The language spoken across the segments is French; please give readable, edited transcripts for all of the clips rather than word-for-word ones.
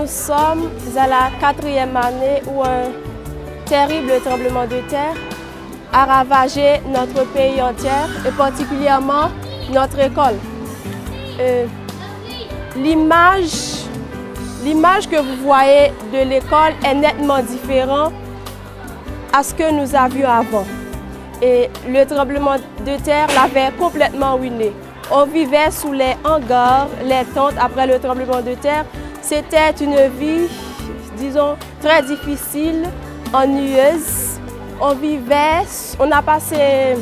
Nous sommes à la 4e année où un terrible tremblement de terre a ravagé notre pays entier et particulièrement notre école. L'image que vous voyez de l'école est nettement différente à ce que nous avions avant. Et le tremblement de terre l'avait complètement ruiné. On vivait sous les hangars, les tentes après le tremblement de terre. C'était une vie, disons, très difficile, ennuyeuse. On a passé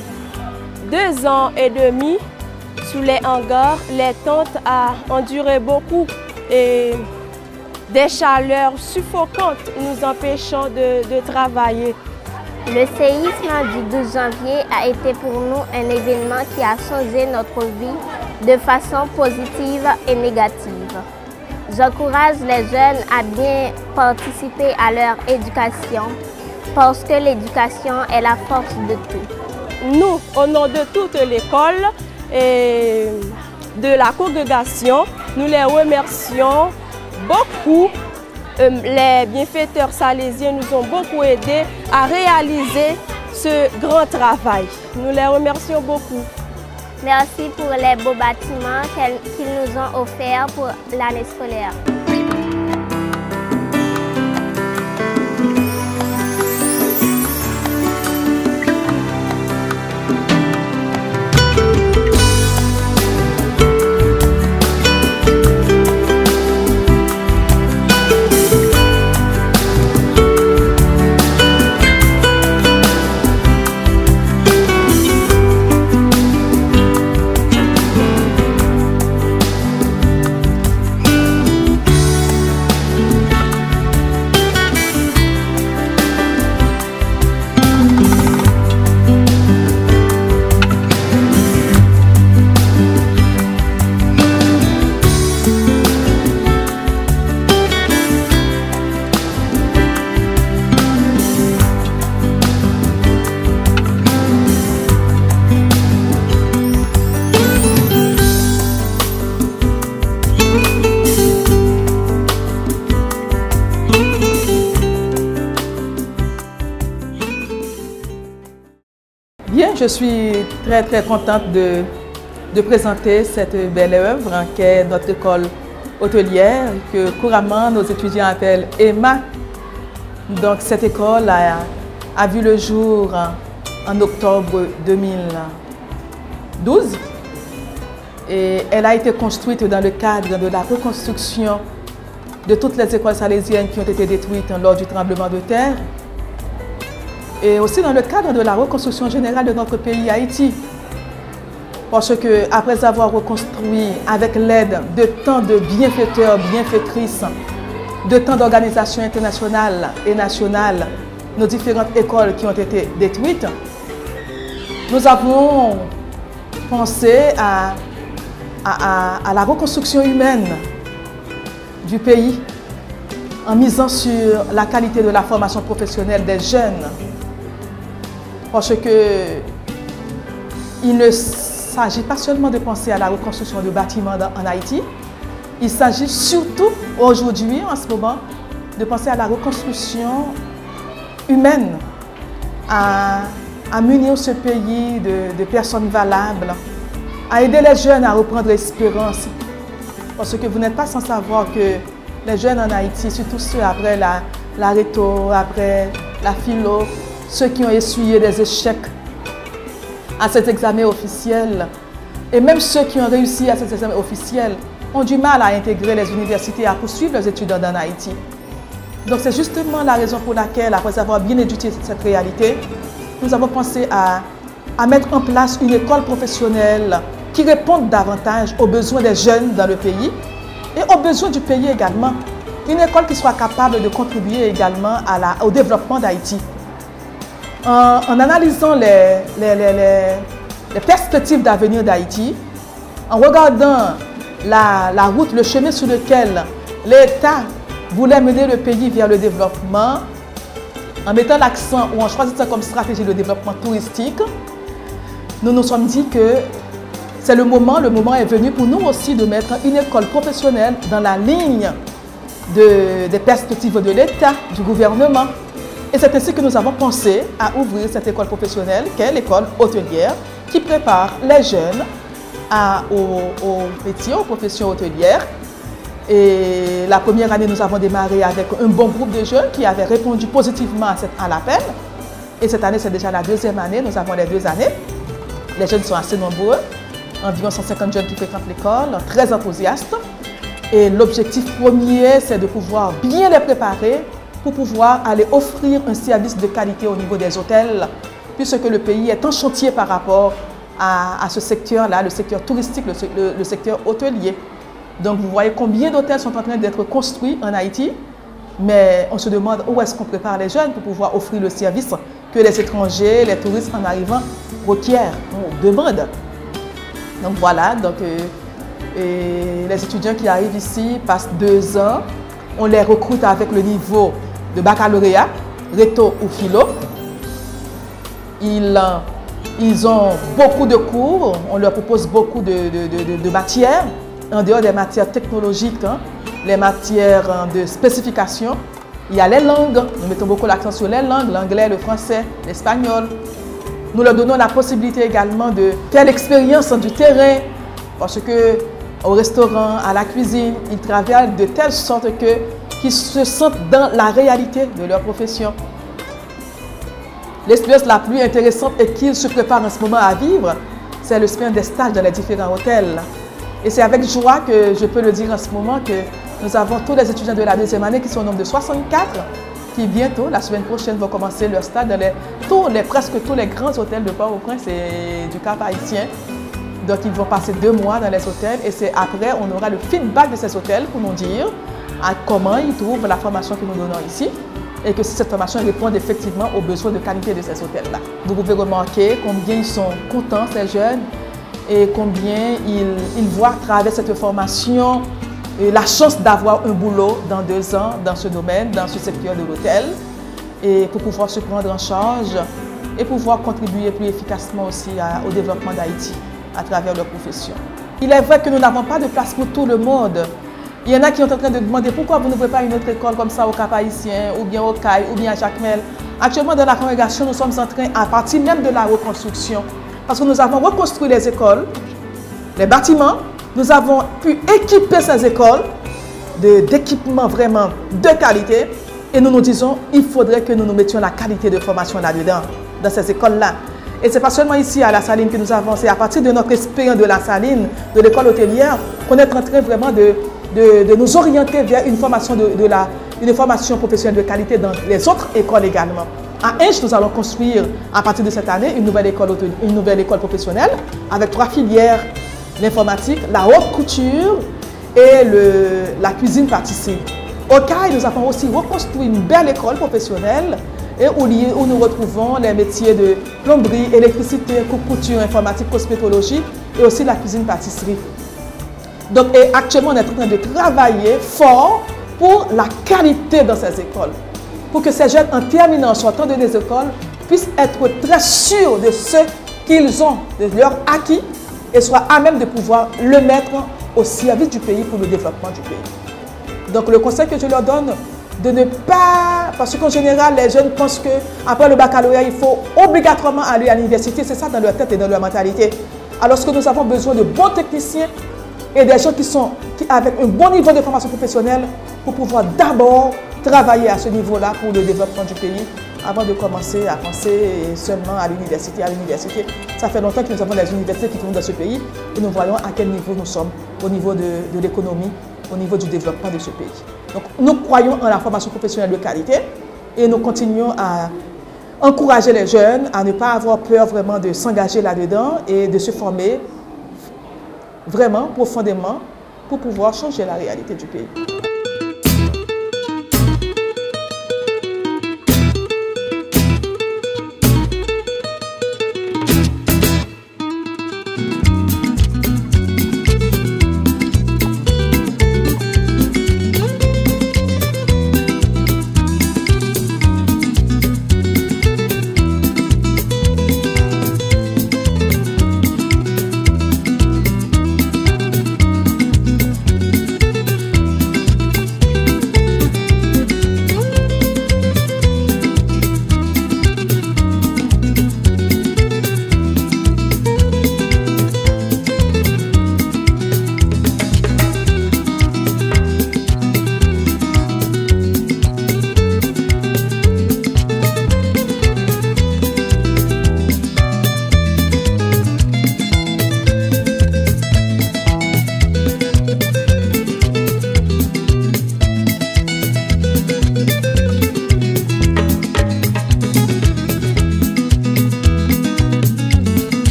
2 ans et demi sous les hangars. Les tentes ont duré beaucoup et des chaleurs suffocantes nous empêchant de travailler. Le séisme du 12 janvier a été pour nous un événement qui a changé notre vie de façon positive et négative. J'encourage les jeunes à bien participer à leur éducation parce que l'éducation est la force de tout. Nous, au nom de toute l'école et de la congrégation, nous les remercions beaucoup. Les bienfaiteurs salésiens nous ont beaucoup aidés à réaliser ce grand travail. Nous les remercions beaucoup. Merci pour les beaux bâtiments qu'ils nous ont offerts pour l'année scolaire. Bien, je suis très contente de présenter cette belle œuvre qu'est notre école hôtelière, que couramment nos étudiants appellent EMA. Donc cette école a vu le jour en octobre 2012 et elle a été construite dans le cadre de la reconstruction de toutes les écoles salésiennes qui ont été détruites lors du tremblement de terre. Et aussi dans le cadre de la reconstruction générale de notre pays, Haïti. Parce que après avoir reconstruit avec l'aide de tant de bienfaiteurs, bienfaitrices, de tant d'organisations internationales et nationales, nos différentes écoles qui ont été détruites, nous avons pensé à la reconstruction humaine du pays en misant sur la qualité de la formation professionnelle des jeunes. Parce qu'il ne s'agit pas seulement de penser à la reconstruction de bâtiments en Haïti, il s'agit surtout aujourd'hui, en ce moment, de penser à la reconstruction humaine, à munir ce pays de personnes valables, à aider les jeunes à reprendre l'espérance. Parce que vous n'êtes pas sans savoir que les jeunes en Haïti, surtout ceux après la rhéto, après la philo, ceux qui ont essuyé des échecs à cet examen officiel, et même ceux qui ont réussi à cet examen officiel, ont du mal à intégrer les universités et à poursuivre leurs études en Haïti. Donc c'est justement la raison pour laquelle, après avoir bien étudié cette réalité, nous avons pensé à mettre en place une école professionnelle qui réponde davantage aux besoins des jeunes dans le pays et aux besoins du pays également. Une école qui soit capable de contribuer également au développement d'Haïti. En analysant les perspectives d'avenir d'Haïti, en regardant la route, le chemin sur lequel l'État voulait mener le pays vers le développement, en mettant l'accent ou en choisissant comme stratégie le développement touristique, nous nous sommes dit que c'est le moment est venu pour nous aussi de mettre une école professionnelle dans la ligne des perspectives de l'État, du gouvernement. Et c'est ainsi que nous avons pensé à ouvrir cette école professionnelle, qui est l'école hôtelière, qui prépare les jeunes aux métiers, aux professions hôtelières. Et la première année, nous avons démarré avec un bon groupe de jeunes qui avaient répondu positivement à l'appel. Et cette année, c'est déjà la deuxième année, nous avons les 2 années. Les jeunes sont assez nombreux, environ 150 jeunes qui fréquentent l'école, très enthousiastes. Et l'objectif premier, c'est de pouvoir bien les préparer pour pouvoir aller offrir un service de qualité au niveau des hôtels, puisque le pays est en chantier par rapport à ce secteur-là, le secteur touristique, le secteur hôtelier. Donc vous voyez combien d'hôtels sont en train d'être construits en Haïti, mais on se demande où est-ce qu'on prépare les jeunes pour pouvoir offrir le service que les étrangers, les touristes en arrivant requièrent, demandent. Donc voilà, les étudiants qui arrivent ici passent 2 ans, on les recrute avec le niveau de baccalauréat, réto ou philo. Ils ont beaucoup de cours, on leur propose beaucoup de matières, en dehors des matières technologiques, les matières de spécification. Il y a les langues, nous mettons beaucoup l'accent sur les langues, l'anglais, le français, l'espagnol. Nous leur donnons la possibilité également de faire l'expérience du terrain, parce que au restaurant, à la cuisine, ils travaillent de telle sorte qu'ils se sentent dans la réalité de leur profession. L'expérience la plus intéressante et qu'ils se préparent en ce moment à vivre, c'est l'expérience des stages dans les différents hôtels. Et c'est avec joie que je peux le dire en ce moment que nous avons tous les étudiants de la 2e année qui sont au nombre de 64, qui bientôt, la semaine prochaine, vont commencer leur stage dans presque tous les grands hôtels de Port-au-Prince et du Cap haïtien. Donc ils vont passer 2 mois dans les hôtels et c'est après on aura le feedback de ces hôtels pour nous dire comment ils trouvent la formation que nous donnons ici et que si cette formation répond effectivement aux besoins de qualité de ces hôtels-là. Vous pouvez remarquer combien ils sont contents, ces jeunes, et combien ils voient à travers cette formation la chance d'avoir un boulot dans 2 ans dans ce domaine, dans ce secteur de l'hôtel, et pour pouvoir se prendre en charge et pouvoir contribuer plus efficacement aussi au développement d'Haïti à travers leur profession. Il est vrai que nous n'avons pas de place pour tout le monde. Il y en a qui sont en train de demander pourquoi vous n'ouvrez pas une autre école comme ça au Cap haïtien, ou bien au CAI, ou bien à Jacmel. Actuellement, dans la congrégation, nous sommes en train, à partir même de la reconstruction, parce que nous avons reconstruit les écoles, les bâtiments, nous avons pu équiper ces écoles d'équipements vraiment de qualité, et nous nous disons il faudrait que nous nous mettions la qualité de formation là-dedans, dans ces écoles-là. Et ce n'est pas seulement ici à La Saline que nous avons, c'est à partir de notre expérience de La Saline, de l'école hôtelière, qu'on est en train vraiment de nous orienter vers une formation, une formation professionnelle de qualité dans les autres écoles également. À Inche, nous allons construire à partir de cette année une nouvelle école professionnelle avec 3 filières, l'informatique, la haute couture et la cuisine-pâtisserie. Au CAI, nous avons aussi reconstruit une belle école professionnelle et où nous retrouvons les métiers de plomberie, électricité, couture, informatique, cosmétologie et aussi la cuisine-pâtisserie. Donc, actuellement, on est en train de travailler fort pour la qualité dans ces écoles, pour que ces jeunes, en terminant, en sortant de les écoles, puissent être très sûrs de ce qu'ils ont, de leur acquis, et soient à même de pouvoir le mettre au service du pays pour le développement du pays. Donc, le conseil que je leur donne, de ne pas, parce qu'en général, les jeunes pensent qu'après le baccalauréat, il faut obligatoirement aller à l'université. C'est ça dans leur tête et dans leur mentalité. Alors que nous avons besoin de bons techniciens et des gens qui avec un bon niveau de formation professionnelle pour pouvoir d'abord travailler à ce niveau-là pour le développement du pays avant de commencer à penser seulement à l'université. Ça fait longtemps que nous avons des universités qui tournent dans ce pays et nous voyons à quel niveau nous sommes au niveau de l'économie, au niveau du développement de ce pays. Donc nous croyons en la formation professionnelle de qualité et nous continuons à encourager les jeunes à ne pas avoir peur vraiment de s'engager là-dedans et de se former vraiment profondément pour pouvoir changer la réalité du pays.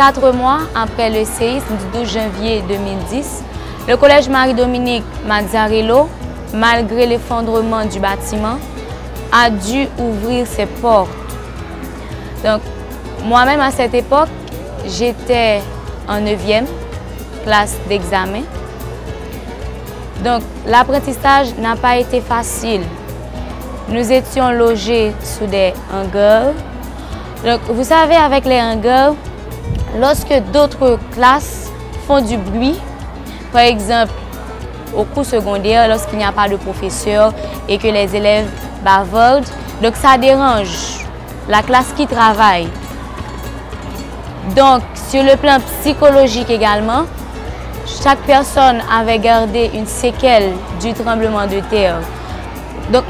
4 mois après le séisme du 12 janvier 2010, le Collège Marie-Dominique Mazzarello, malgré l'effondrement du bâtiment, a dû ouvrir ses portes. Donc, moi-même à cette époque, j'étais en 9e classe d'examen. Donc, l'apprentissage n'a pas été facile. Nous étions logés sous des hangars. Donc, vous savez, avec les hangars, lorsque d'autres classes font du bruit, par exemple, au cours secondaire, lorsqu'il n'y a pas de professeur et que les élèves bavardent, donc ça dérange la classe qui travaille. Donc, sur le plan psychologique également, chaque personne avait gardé une séquelle du tremblement de terre. Donc,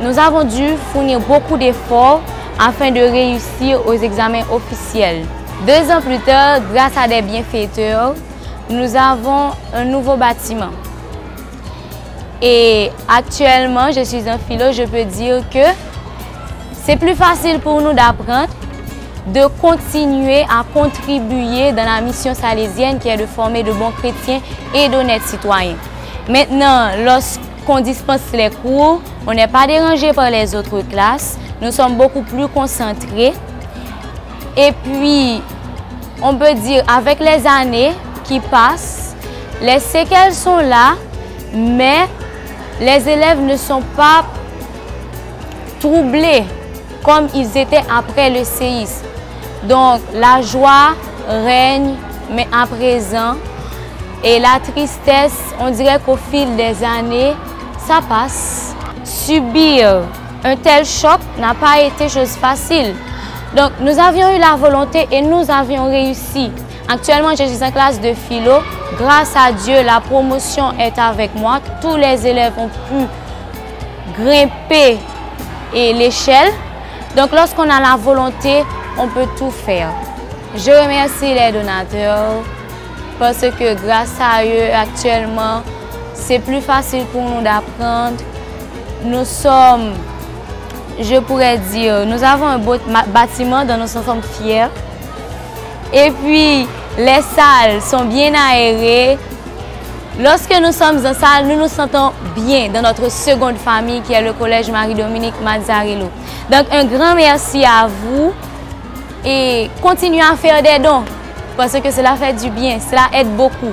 nous avons dû fournir beaucoup d'efforts afin de réussir aux examens officiels. 2 ans plus tard, grâce à des bienfaiteurs, nous avons un nouveau bâtiment. Et actuellement, je suis en philo, je peux dire que c'est plus facile pour nous d'apprendre, de continuer à contribuer dans la mission salésienne qui est de former de bons chrétiens et d'honnêtes citoyens. Maintenant, lorsqu'on dispense les cours, on n'est pas dérangé par les autres classes, nous sommes beaucoup plus concentrés. Et puis, on peut dire, avec les années qui passent, les séquelles sont là, mais les élèves ne sont pas troublés comme ils étaient après le séisme. Donc, la joie règne, mais à présent, et la tristesse, on dirait qu'au fil des années, ça passe. Subir un tel choc n'a pas été chose facile. Donc, nous avions eu la volonté et nous avions réussi. Actuellement, je suis en classe de philo. Grâce à Dieu, la promotion est avec moi. Tous les élèves ont pu grimper l'échelle. Donc, lorsqu'on a la volonté, on peut tout faire. Je remercie les donateurs parce que grâce à eux, actuellement, c'est plus facile pour nous d'apprendre. Nous sommes, je pourrais dire, nous avons un beau bâtiment dont nous sommes fiers. Et puis, les salles sont bien aérées. Lorsque nous sommes en salle, nous nous sentons bien dans notre seconde famille qui est le Collège Marie-Dominique Mazzarello. Donc, un grand merci à vous et continuez à faire des dons parce que cela fait du bien, cela aide beaucoup.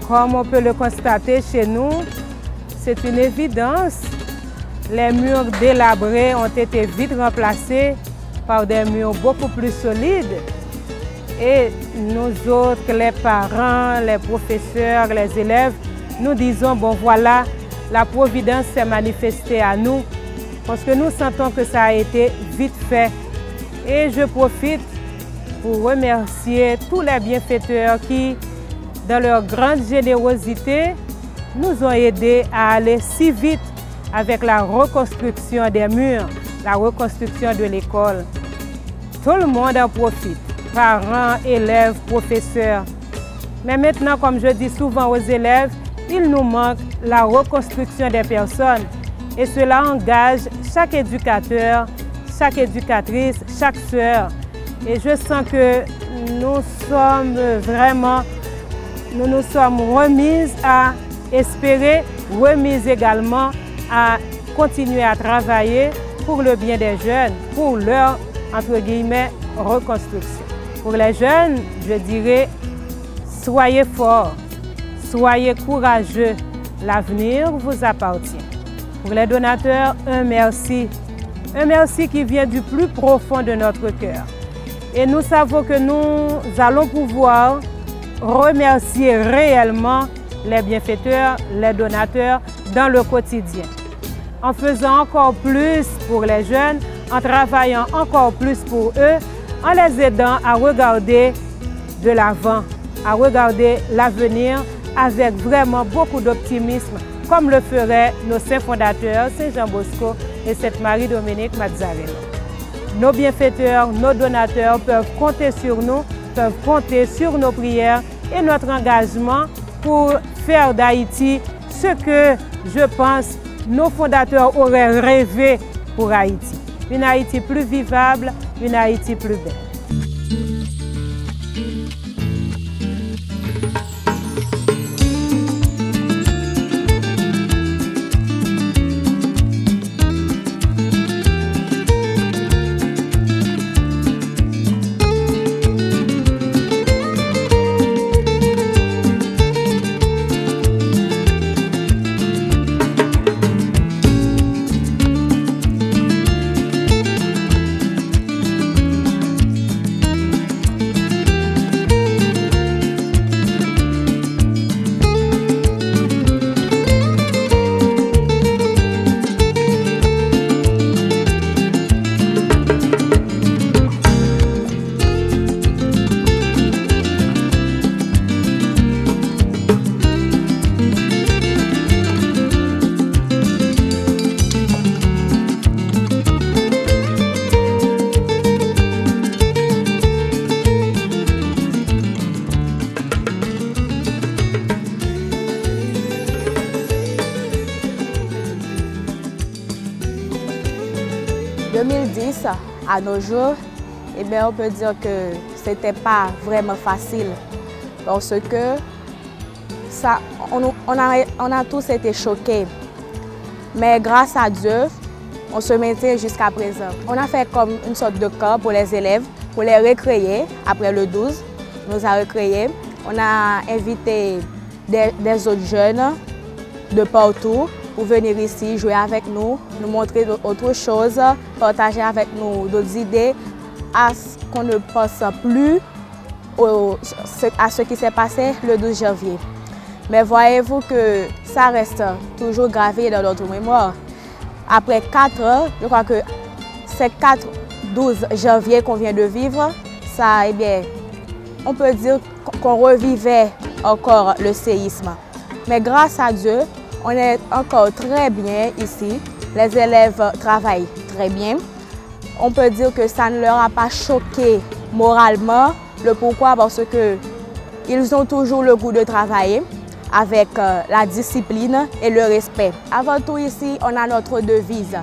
Comme on peut le constater chez nous, c'est une évidence. Les murs délabrés ont été vite remplacés par des murs beaucoup plus solides. Et nous autres, les parents, les professeurs, les élèves, nous disons, bon voilà, la providence s'est manifestée à nous parce que nous sentons que ça a été vite fait. Et je profite pour remercier tous les bienfaiteurs qui, dans leur grande générosité, nous ont aidés à aller si vite avec la reconstruction des murs, la reconstruction de l'école. Tout le monde en profite. Parents, élèves, professeurs. Mais maintenant, comme je dis souvent aux élèves, il nous manque la reconstruction des personnes. Et cela engage chaque éducateur, chaque éducatrice, chaque sœur. Et je sens que nous nous sommes remises à espérer, remises également à continuer à travailler pour le bien des jeunes, pour leur, entre guillemets, reconstruction. Pour les jeunes, je dirais, soyez forts, soyez courageux, l'avenir vous appartient. Pour les donateurs, un merci qui vient du plus profond de notre cœur. Et nous savons que nous allons pouvoir remercier réellement les bienfaiteurs, les donateurs dans le quotidien. En faisant encore plus pour les jeunes, en travaillant encore plus pour eux, en les aidant à regarder de l'avant, à regarder l'avenir avec vraiment beaucoup d'optimisme, comme le feraient nos saints fondateurs, Saint Jean Bosco et Sainte Marie-Dominique Mazzarello. Nos bienfaiteurs, nos donateurs peuvent compter sur nous, peuvent compter sur nos prières et notre engagement pour faire d'Haïti ce que, je pense, nos fondateurs auraient rêvé pour Haïti. Une Haïti plus vivable, une Haïti plus belle. 2010 à nos jours, eh bien, on peut dire que ce n'était pas vraiment facile parce que ça, on a tous été choqués. Mais grâce à Dieu, on se maintient jusqu'à présent. On a fait comme une sorte de camp pour les élèves, pour les recréer après le 12. On nous a recréés. On a invité des autres jeunes de partout pour venir ici, jouer avec nous, nous montrer autre chose, partager avec nous d'autres idées, à ce qu'on ne pense plus à ce qui s'est passé le 12 janvier. Mais voyez-vous que ça reste toujours gravé dans notre mémoire. Après 4 ans, je crois que ces 12 janvier qu'on vient de vivre, ça, eh bien, on peut dire qu'on revivait encore le séisme. Mais grâce à Dieu, on est encore très bien ici. Les élèves travaillent très bien. On peut dire que ça ne leur a pas choqué moralement. Le pourquoi? Parce qu'ils ont toujours le goût de travailler avec la discipline et le respect. Avant tout ici, on a notre devise.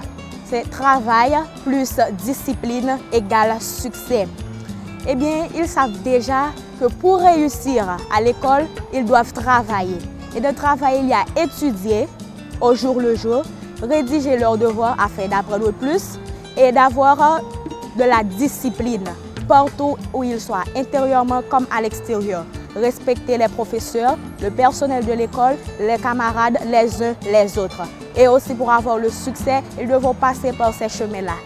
C'est travail plus discipline égale succès. Eh bien, ils savent déjà que pour réussir à l'école, ils doivent travailler. Et de travailler, il y a étudier au jour le jour, rédiger leurs devoirs afin d'apprendre plus et d'avoir de la discipline partout où ils soient, intérieurement comme à l'extérieur. Respecter les professeurs, le personnel de l'école, les camarades, les uns les autres. Et aussi pour avoir le succès, ils devront passer par ces chemins-là.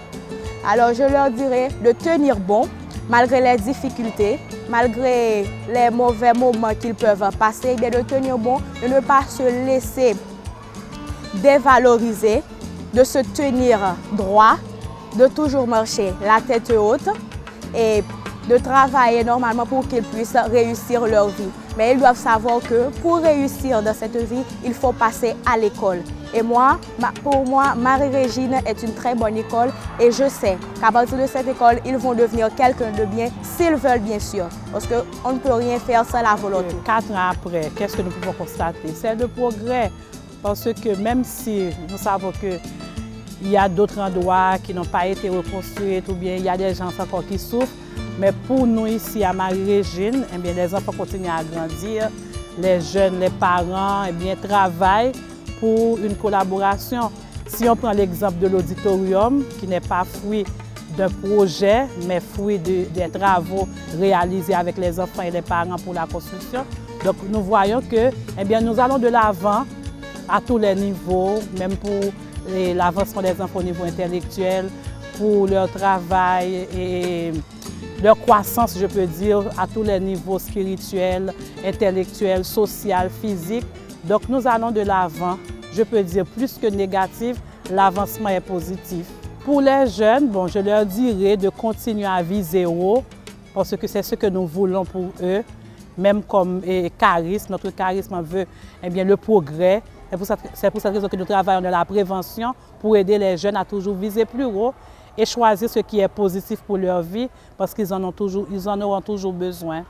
Alors je leur dirais de tenir bon, malgré les difficultés, malgré les mauvais moments qu'ils peuvent passer, de tenir bon, de ne pas se laisser dévaloriser, de se tenir droit, de toujours marcher la tête haute et de travailler normalement pour qu'ils puissent réussir leur vie. Mais ils doivent savoir que pour réussir dans cette vie, il faut passer à l'école. Et moi, pour moi, Marie-Régine est une très bonne école et je sais qu'à partir de cette école, ils vont devenir quelqu'un de bien, s'ils veulent bien sûr, parce qu'on ne peut rien faire sans la volonté. 4 ans après, qu'est-ce que nous pouvons constater? C'est le progrès, parce que même si nous savons qu'il y a d'autres endroits qui n'ont pas été reconstruits ou bien il y a des gens encore qui souffrent, mais pour nous ici à Marie-Régine, eh bien, les enfants continuent à grandir, les jeunes, les parents eh bien, travaillent pour une collaboration. Si on prend l'exemple de l'auditorium, qui n'est pas fruit d'un projet, mais fruit des travaux réalisés avec les enfants et les parents pour la construction, donc nous voyons que eh bien, nous allons de l'avant à tous les niveaux, même pour l'avancement des enfants au niveau intellectuel, pour leur travail et leur croissance, je peux dire, à tous les niveaux spirituels, intellectuels, social, physique. Donc nous allons de l'avant, je peux dire plus que négatif, l'avancement est positif. Pour les jeunes, bon, je leur dirais de continuer à viser haut, parce que c'est ce que nous voulons pour eux, même comme charisme, notre charisme veut eh bien, le progrès. C'est pour cette raison que nous travaillons dans la prévention pour aider les jeunes à toujours viser plus haut et choisir ce qui est positif pour leur vie parce qu'ils en auront toujours besoin.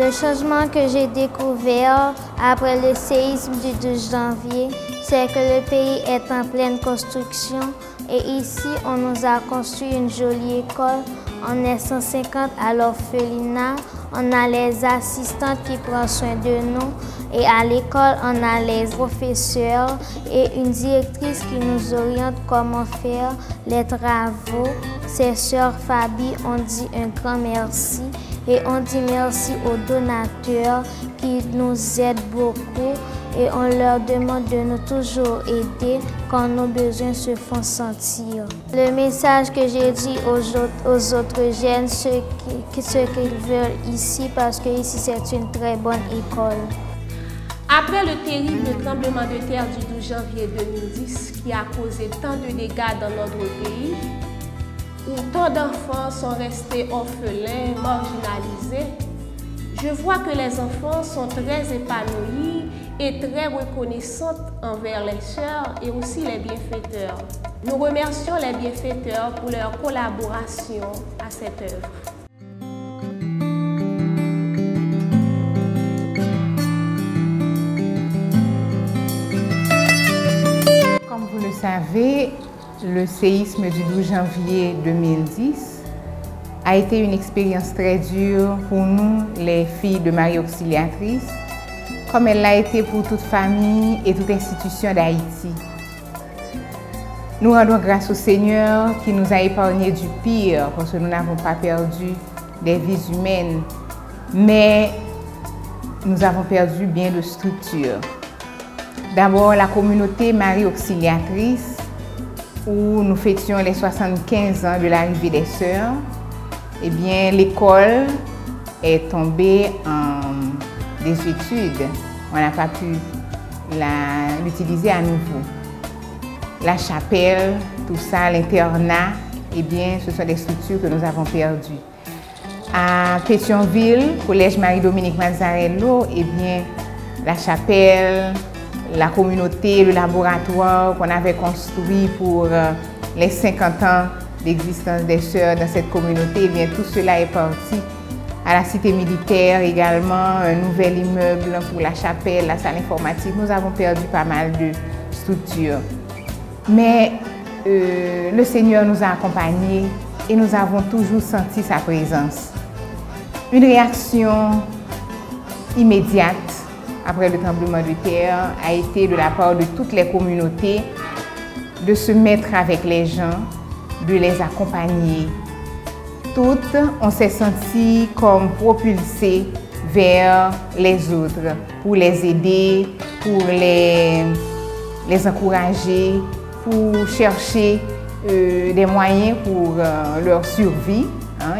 Le changement que j'ai découvert après le séisme du 12 janvier, c'est que le pays est en pleine construction et ici, on nous a construit une jolie école. On est 150 à l'orphelinat, on a les assistantes qui prennent soin de nous et à l'école, on a les professeurs et une directrice qui nous oriente comment faire les travaux. C'est sœur Fabi, on dit un grand merci et on dit merci aux donateurs qui nous aident beaucoup et on leur demande de nous toujours aider quand nos besoins se font sentir. Le message que j'ai dit aux autres jeunes, ce qu'ils veulent ici, parce que ici c'est une très bonne école. Après le terrible tremblement de terre du 12 janvier 2010 qui a causé tant de dégâts dans notre pays, où tant d'enfants sont restés orphelins, marginalisés, je vois que les enfants sont très épanouis et très reconnaissantes envers les sœurs et aussi les bienfaiteurs. Nous remercions les bienfaiteurs pour leur collaboration à cette œuvre. Comme vous le savez, le séisme du 12 janvier 2010 a été une expérience très dure pour nous, les filles de Marie Auxiliatrice, comme elle l'a été pour toute famille et toute institution d'Haïti. Nous rendons grâce au Seigneur qui nous a épargnés du pire, parce que nous n'avons pas perdu des vies humaines, mais nous avons perdu bien de structures. D'abord, la communauté Marie Auxiliatrice, où nous fêtions les 75 ans de l'arrivée des sœurs. Eh bien, l'école est tombée en désuétude. On n'a pas pu l'utiliser à nouveau. La chapelle, tout ça, l'internat, eh bien, ce sont des structures que nous avons perdues. À Pétionville, collège Marie-Dominique Mazzarello, eh bien, la chapelle, la communauté, le laboratoire qu'on avait construit pour les 50 ans d'existence des sœurs dans cette communauté, eh bien, tout cela est parti. À la cité militaire également, un nouvel immeuble pour la chapelle, la salle informatique. Nous avons perdu pas mal de structures. Mais le Seigneur nous a accompagnés et nous avons toujours senti sa présence. Une réaction immédiate après le tremblement de terre a été de la part de toutes les communautés de se mettre avec les gens, de les accompagner. Toutes, on s'est senties comme propulsées vers les autres, pour les aider, pour les encourager, pour chercher des moyens pour leur survie.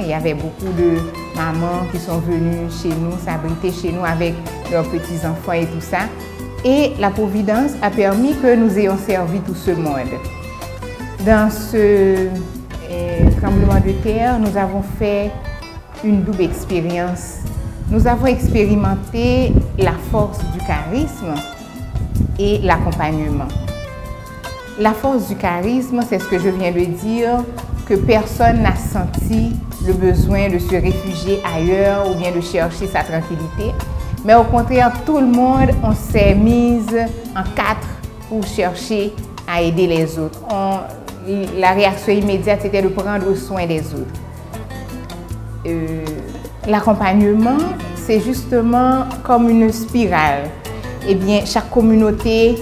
Il y avait beaucoup de mamans qui sont venues chez nous, s'abriter chez nous avec leurs petits-enfants et tout ça. Et la Providence a permis que nous ayons servi tout ce monde. Dans ce tremblement de terre, nous avons fait une double expérience. Nous avons expérimenté la force du charisme et l'accompagnement. La force du charisme, c'est ce que je viens de dire, que personne n'a senti le besoin de se réfugier ailleurs ou bien de chercher sa tranquillité. Mais au contraire, tout le monde, on s'est mis en quatre pour chercher à aider les autres. La réaction immédiate, c'était de prendre soin des autres. L'accompagnement, c'est justement comme une spirale. Eh bien, chaque communauté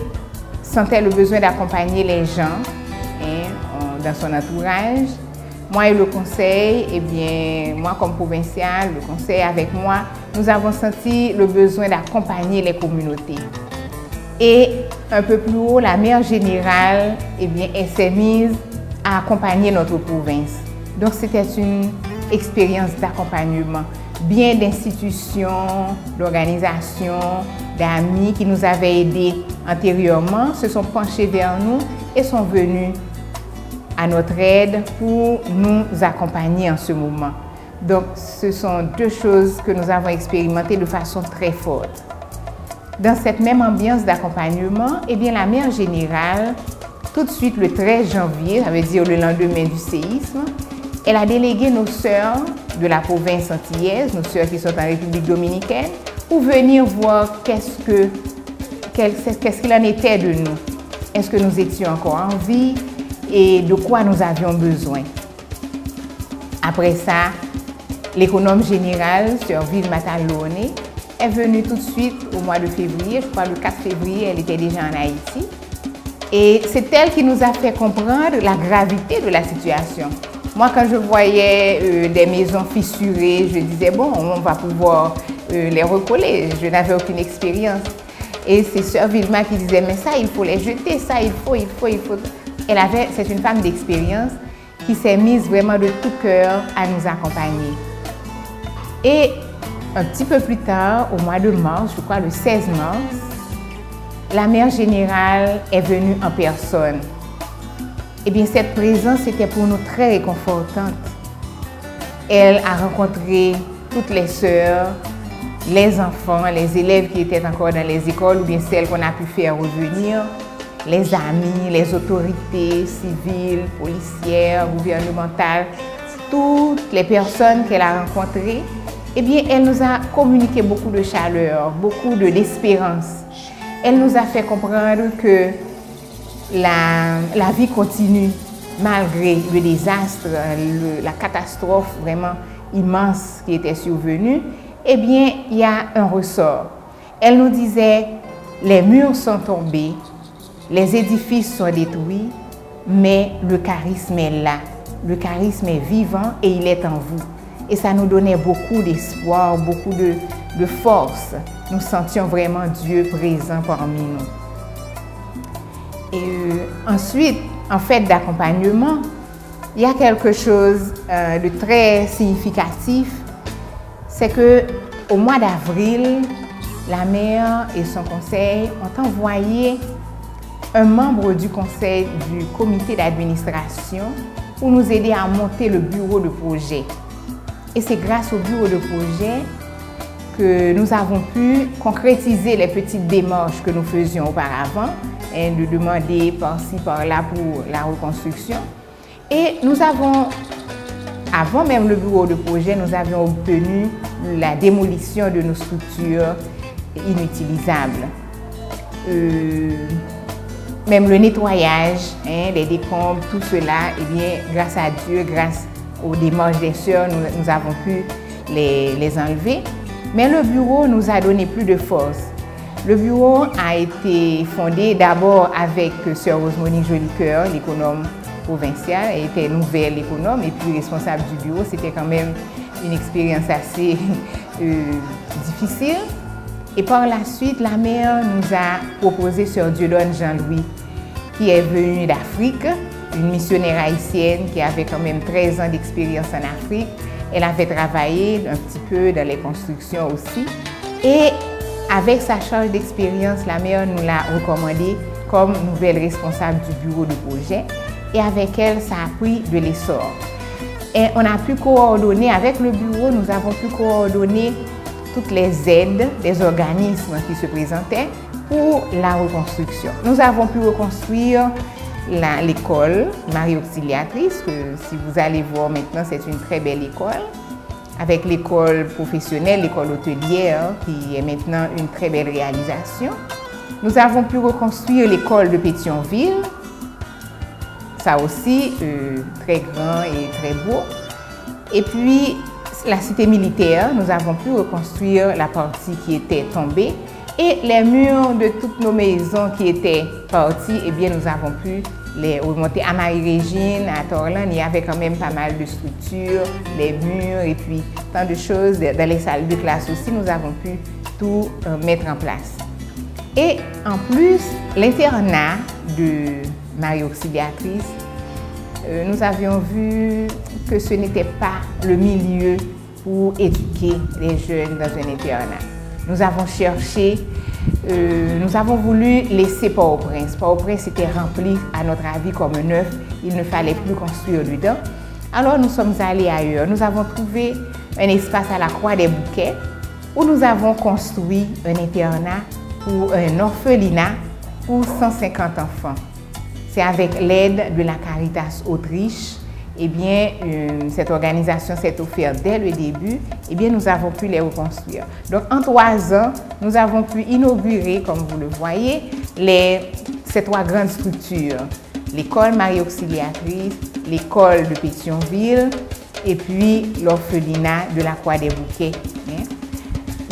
sentait le besoin d'accompagner les gens dans son entourage. Moi et le conseil, eh bien, moi comme provincial, le conseil avec moi, nous avons senti le besoin d'accompagner les communautés. Et un peu plus haut, la mère générale, eh bien, elle s'est mise à accompagner notre province. Donc c'était une expérience d'accompagnement. Bien d'institutions, d'organisations, d'amis qui nous avaient aidés antérieurement se sont penchés vers nous et sont venus à notre aide pour nous accompagner en ce moment. Donc, ce sont deux choses que nous avons expérimentées de façon très forte. Dans cette même ambiance d'accompagnement, eh bien, la mère générale, tout de suite le 13 janvier, ça veut dire le lendemain du séisme, elle a délégué nos sœurs de la province antillaise, nos sœurs qui sont en République dominicaine, pour venir voir qu'est-ce qu'il en était de nous. Est-ce que nous étions encore en vie et de quoi nous avions besoin. Après ça, l'économe générale, sœur Vilma Talone, est venue tout de suite au mois de février. Je crois le 4 février, elle était déjà en Haïti. Et c'est elle qui nous a fait comprendre la gravité de la situation. Moi, quand je voyais des maisons fissurées, je disais, bon, on va pouvoir les recoller. Je n'avais aucune expérience. Et c'est sœur Vilma qui disait, mais ça, il faut les jeter, ça, il faut. C'est une femme d'expérience qui s'est mise vraiment de tout cœur à nous accompagner. Et un petit peu plus tard, au mois de mars, je crois le 16 mars, la mère générale est venue en personne. Eh bien, cette présence était pour nous très réconfortante. Elle a rencontré toutes les sœurs, les enfants, les élèves qui étaient encore dans les écoles ou bien celles qu'on a pu faire revenir, les amis, les autorités civiles, policières, gouvernementales, toutes les personnes qu'elle a rencontrées. Eh bien, elle nous a communiqué beaucoup de chaleur, beaucoup d'espérance. Elle nous a fait comprendre que la vie continue malgré le désastre, la catastrophe vraiment immense qui était survenue. Eh bien, il y a un ressort. Elle nous disait, les murs sont tombés, les édifices sont détruits, mais le charisme est là. Le charisme est vivant et il est en vous. Et ça nous donnait beaucoup d'espoir, beaucoup de force. Nous sentions vraiment Dieu présent parmi nous. Et ensuite, en fait d'accompagnement, il y a quelque chose de très significatif. C'est qu'au mois d'avril, la mère et son conseil ont envoyé un membre du conseil du comité d'administration pour nous aider à monter le bureau de projet. Et c'est grâce au bureau de projet que nous avons pu concrétiser les petites démarches que nous faisions auparavant, de demander par-ci, par-là pour la reconstruction. Et nous avons, avant même le bureau de projet, nous avions obtenu la démolition de nos structures inutilisables. Même le nettoyage des décombres, tout cela, eh bien, grâce à Dieu, grâce aux démarches des sœurs, nous avons pu les enlever. Mais le bureau nous a donné plus de force. Le bureau a été fondé d'abord avec sœur Rosemonique Jolicoeur, l'économe provinciale. Elle était nouvelle économe et puis responsable du bureau. C'était quand même une expérience assez difficile. Et par la suite, la mère nous a proposé sœur Dieudonne Jean-Louis, qui est venue d'Afrique, une missionnaire haïtienne qui avait quand même 13 ans d'expérience en Afrique. Elle avait travaillé un petit peu dans les constructions aussi. Et avec sa charge d'expérience, la mère nous l'a recommandée comme nouvelle responsable du bureau de projet. Et avec elle, ça a pris de l'essor. Et on a pu coordonner, avec le bureau, nous avons pu coordonner toutes les aides des organismes qui se présentaient pour la reconstruction. Nous avons pu reconstruire l'école Marie Auxiliatrice, que si vous allez voir maintenant, c'est une très belle école, avec l'école professionnelle, l'école hôtelière, qui est maintenant une très belle réalisation. Nous avons pu reconstruire l'école de Pétionville, ça aussi, très grand et très beau. Et puis, la cité militaire, nous avons pu reconstruire la partie qui était tombée. Et les murs de toutes nos maisons qui étaient parties, eh bien, nous avons pu les remonter. À Marie-Régine, à Torlan, il y avait quand même pas mal de structures, les murs et puis tant de choses. Dans les salles de classe aussi, nous avons pu tout mettre en place. Et en plus, l'internat de Marie Auxiliatrice, nous avions vu que ce n'était pas le milieu pour éduquer les jeunes dans un internat. Nous avons cherché, nous avons voulu laisser Port-au-Prince. Port-au-Prince était rempli, à notre avis, comme un œuf. Il ne fallait plus construire dedans. Alors nous sommes allés ailleurs. Nous avons trouvé un espace à la Croix des Bouquets où nous avons construit un internat pour un orphelinat pour 150 enfants. C'est avec l'aide de la Caritas Autriche eh bien, cette organisation s'est offerte dès le début, eh bien, nous avons pu les reconstruire. Donc, en 3 ans, nous avons pu inaugurer, comme vous le voyez, ces 3 grandes structures. L'école Marie-Auxiliatrice, l'école de Pétionville et puis l'orphelinat de la Croix-des-Bouquets.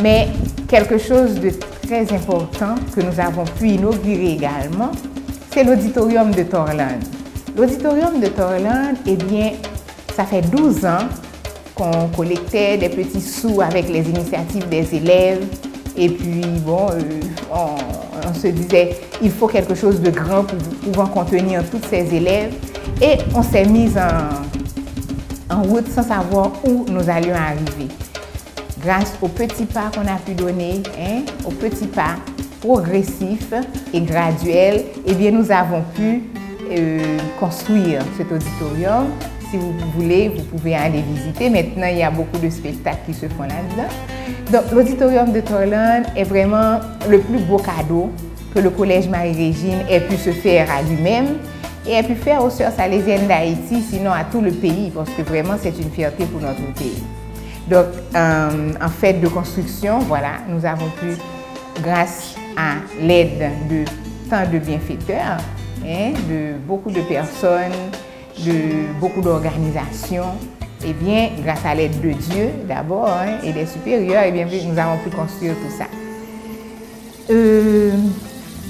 Mais quelque chose de très important que nous avons pu inaugurer également, c'est l'auditorium de Torland. L'auditorium de Torland, eh bien, ça fait 12 ans qu'on collectait des petits sous avec les initiatives des élèves. Et puis, bon, on se disait, il faut quelque chose de grand pour pouvoir contenir tous ces élèves. Et on s'est mis en route sans savoir où nous allions arriver. Grâce aux petits pas qu'on a pu donner, aux petits pas progressifs et graduels, eh bien, nous avons pu construire cet auditorium. Si vous voulez, vous pouvez aller visiter. Maintenant, il y a beaucoup de spectacles qui se font là-dedans. Donc, l'auditorium de Torland est vraiment le plus beau cadeau que le Collège Marie-Régine ait pu se faire à lui-même et ait pu faire aux Sœurs Salésiennes d'Haïti, sinon à tout le pays, parce que vraiment, c'est une fierté pour notre pays. Donc, en fait de construction, voilà, nous avons pu, grâce à l'aide de tant de bienfaiteurs, de beaucoup de personnes, de beaucoup d'organisations, eh bien, grâce à l'aide de Dieu d'abord et des supérieurs, eh bien, nous avons pu construire tout ça.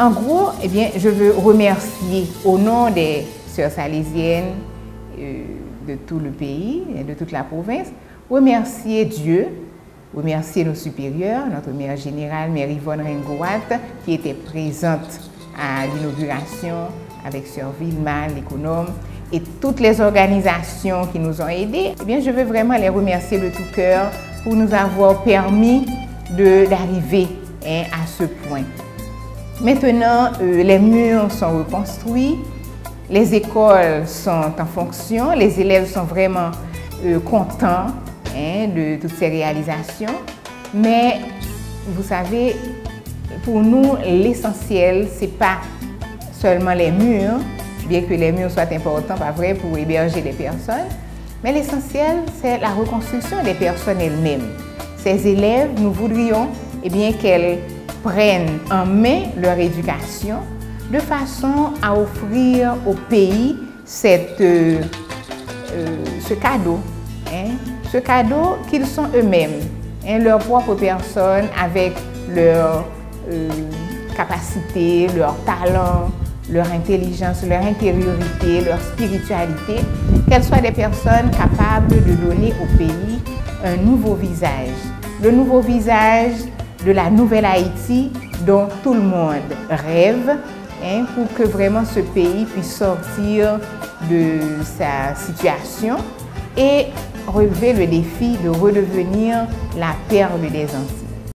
En gros, eh bien, je veux remercier au nom des Sœurs Salésiennes de tout le pays et de toute la province, remercier Dieu, remercier nos supérieurs, notre mère générale, Mère Yvonne Ringoat, qui était présente à l'inauguration avec Sœur Vilma, l'économe, et toutes les organisations qui nous ont aidés. Eh bien, je veux vraiment les remercier de tout cœur pour nous avoir permis d'arriver à ce point. Maintenant, les murs sont reconstruits, les écoles sont en fonction, les élèves sont vraiment contents de toutes ces réalisations. Mais vous savez, pour nous, l'essentiel, ce n'est pas seulement les murs, bien que les murs soient importants, pas vrai, pour héberger les personnes, mais l'essentiel, c'est la reconstruction des personnes elles-mêmes. Ces élèves, nous voudrions eh bien, qu'elles prennent en main leur éducation de façon à offrir au pays ce cadeau, ce cadeau qu'ils sont eux-mêmes, leur propre personne avec leur capacité, leur talent, leur intelligence, leur intériorité, leur spiritualité, qu'elles soient des personnes capables de donner au pays un nouveau visage. Le nouveau visage de la nouvelle Haïti dont tout le monde rêve, pour que vraiment ce pays puisse sortir de sa situation et relever le défi de redevenir la perle des Antilles.